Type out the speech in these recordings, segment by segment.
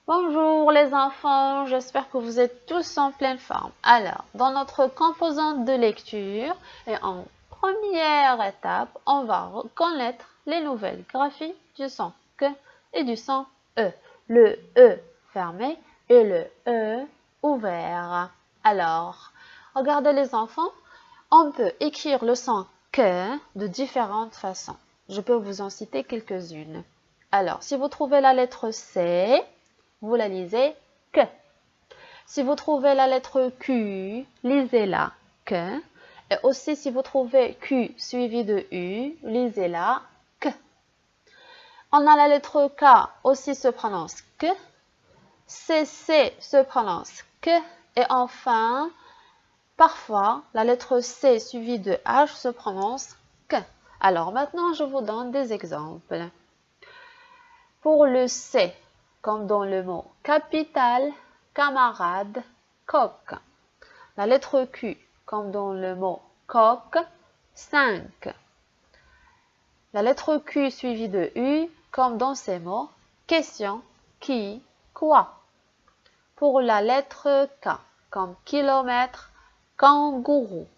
Bonjour les enfants, j'espère que vous êtes tous en pleine forme. Alors, dans notre composante de lecture et en première étape, on va reconnaître les nouvelles graphies du son que et du son e. Le e fermé et le e ouvert. Alors, regardez les enfants, on peut écrire le son que de différentes façons. Je peux vous en citer quelques-unes. Alors, si vous trouvez la lettre C, vous la lisez que. Si vous trouvez la lettre Q, lisez-la que. Et aussi, si vous trouvez Q suivi de U, lisez-la que. On a la lettre K, aussi se prononce que. CC se prononce que. Et enfin, parfois, la lettre C suivie de H se prononce que. Alors maintenant, je vous donne des exemples. Pour le C, comme dans le mot capital, camarade, coq. La lettre Q, comme dans le mot coq, 5. La lettre Q suivie de U, comme dans ces mots, question, qui, quoi. Pour la lettre K, comme kilomètre, kangourou.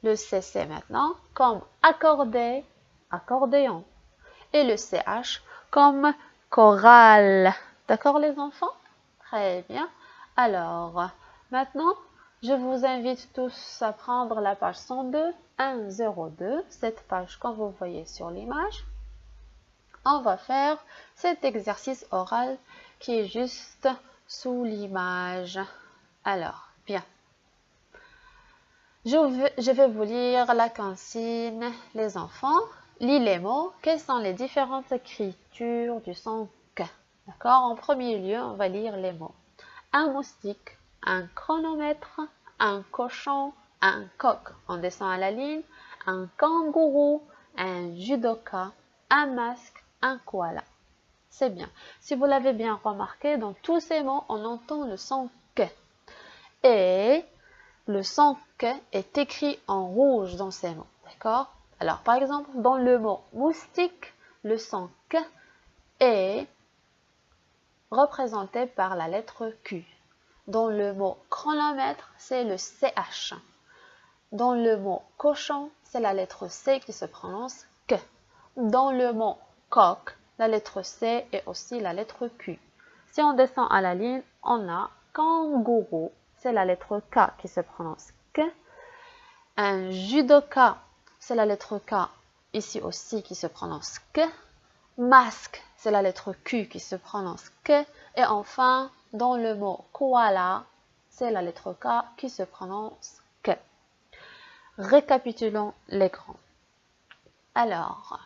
Le CC maintenant, comme accordé, accordéon. Et le CH, comme chorale. D'accord les enfants? Très bien. Alors, maintenant, je vous invite tous à prendre la page 102, 102, cette page comme vous voyez sur l'image. On va faire cet exercice oral qui est juste sous l'image. Alors, bien. Je vais vous lire la consigne, les enfants. Lis les mots. Quelles sont les différentes écritures du son K? D'accord? En premier lieu, on va lire les mots. Un moustique, un chronomètre, un cochon, un coq. On descend à la ligne. Un kangourou, un judoka, un masque, un koala. C'est bien. Si vous l'avez bien remarqué, dans tous ces mots, on entend le son K. Et le son que est écrit en rouge dans ces mots. D'accord? Alors, par exemple, dans le mot moustique, le son que est représenté par la lettre Q. Dans le mot chronomètre, c'est le CH. Dans le mot cochon, c'est la lettre C qui se prononce que. Dans le mot coq, la lettre C est aussi la lettre Q. Si on descend à la ligne, on a kangourou, c'est la lettre K qui se prononce que. Un judoka, c'est la lettre K ici aussi qui se prononce que. Masque, c'est la lettre Q qui se prononce que. Et enfin, dans le mot koala, c'est la lettre K qui se prononce que. Récapitulons l'écran. Alors,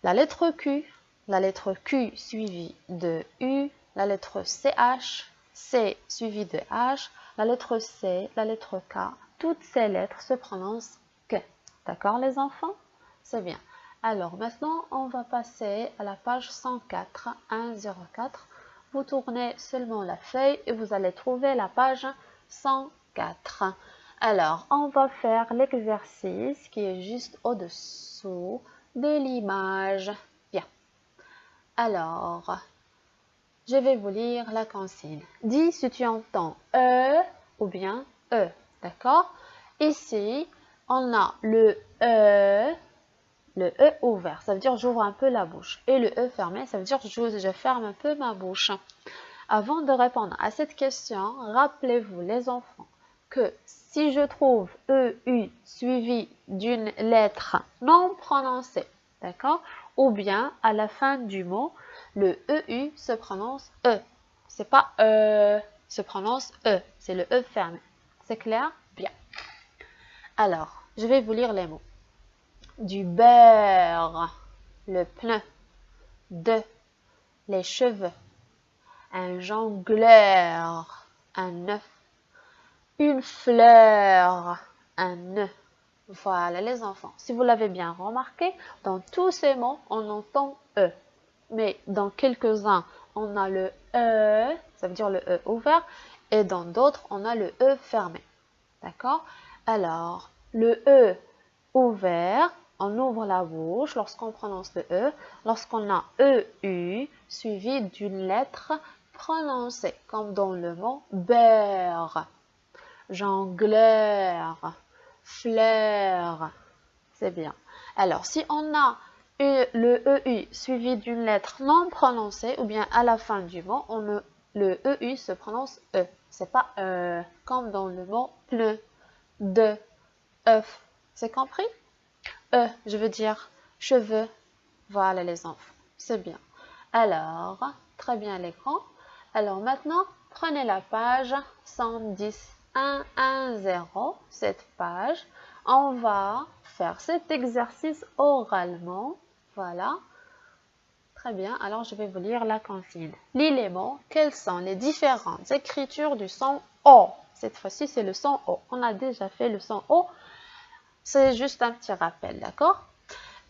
la lettre Q suivie de U, la lettre CH, C suivie de H, la lettre C, la lettre K, toutes ces lettres se prononcent que. D'accord les enfants? C'est bien. Alors maintenant, on va passer à la page 104, 104. Vous tournez seulement la feuille et vous allez trouver la page 104. Alors, on va faire l'exercice qui est juste au-dessous de l'image. Bien. Alors, je vais vous lire la consigne. Dis si tu entends E ou bien E. D'accord? Ici, on a le E ouvert. Ça veut dire j'ouvre un peu la bouche. Et le E fermé, ça veut dire je ferme un peu ma bouche. Avant de répondre à cette question, rappelez-vous les enfants que si je trouve EU suivi d'une lettre non prononcée, d'accord, ou bien à la fin du mot, le EU se prononce E. C'est pas se prononce E, c'est le E fermé. C'est clair? Bien. Alors, je vais vous lire les mots. Du beurre, le pneu, de, les cheveux, un jongleur, un œuf, une fleur, un nœud. Voilà les enfants. Si vous l'avez bien remarqué, dans tous ces mots, on entend E. Mais dans quelques-uns, on a le E, ça veut dire le E ouvert, et dans d'autres, on a le E fermé. D'accord? Alors, le E ouvert, on ouvre la bouche lorsqu'on prononce le E, lorsqu'on a EU suivi d'une lettre prononcé, comme dans le mot beurre, jongleur, fleur. C'est bien. Alors, si on a le EU suivi d'une lettre non prononcée, ou bien à la fin du mot, le EU se prononce E. C'est pas comme dans le mot pneu, de, œuf. C'est compris? Je veux dire cheveux. Voilà les enfants. C'est bien. Alors, très bien l'écran. Alors maintenant, prenez la page 110, 110, cette page. On va faire cet exercice oralement. Voilà. Très bien. Alors, je vais vous lire la consigne. Lis les mots. Quelles sont les différentes écritures du son O? Cette fois-ci, c'est le son O. On a déjà fait le son O. C'est juste un petit rappel, d'accord?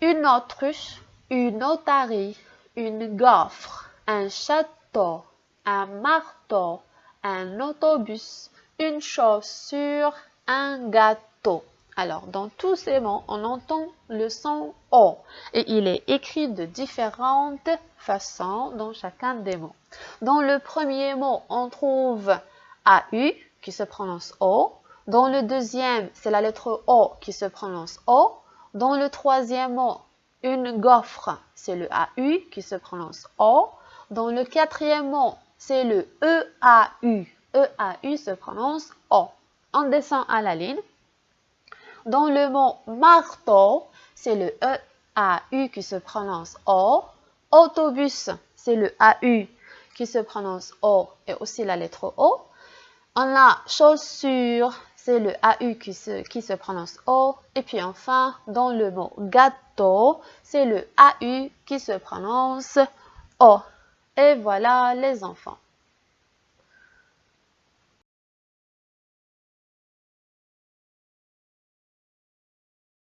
Une autruche, une otarie, une gaufre, un château, un marteau, un autobus, une chaussure, un gâteau. Alors, dans tous ces mots, on entend le son O et il est écrit de différentes façons dans chacun des mots. Dans le premier mot, on trouve AU qui se prononce O. Dans le deuxième, c'est la lettre O qui se prononce O. Dans le troisième mot, une gaufre, c'est le AU qui se prononce O. Dans le quatrième mot, c'est le EAU. EAU se prononce O. On descend à la ligne. Dans le mot marteau, c'est le EAU qui se prononce O. Autobus, c'est le AU qui se prononce O et aussi la lettre O. On a chaussure, c'est le AU qui se prononce O. Et puis enfin, dans le mot gâteau, c'est le AU qui se prononce O. Et voilà les enfants.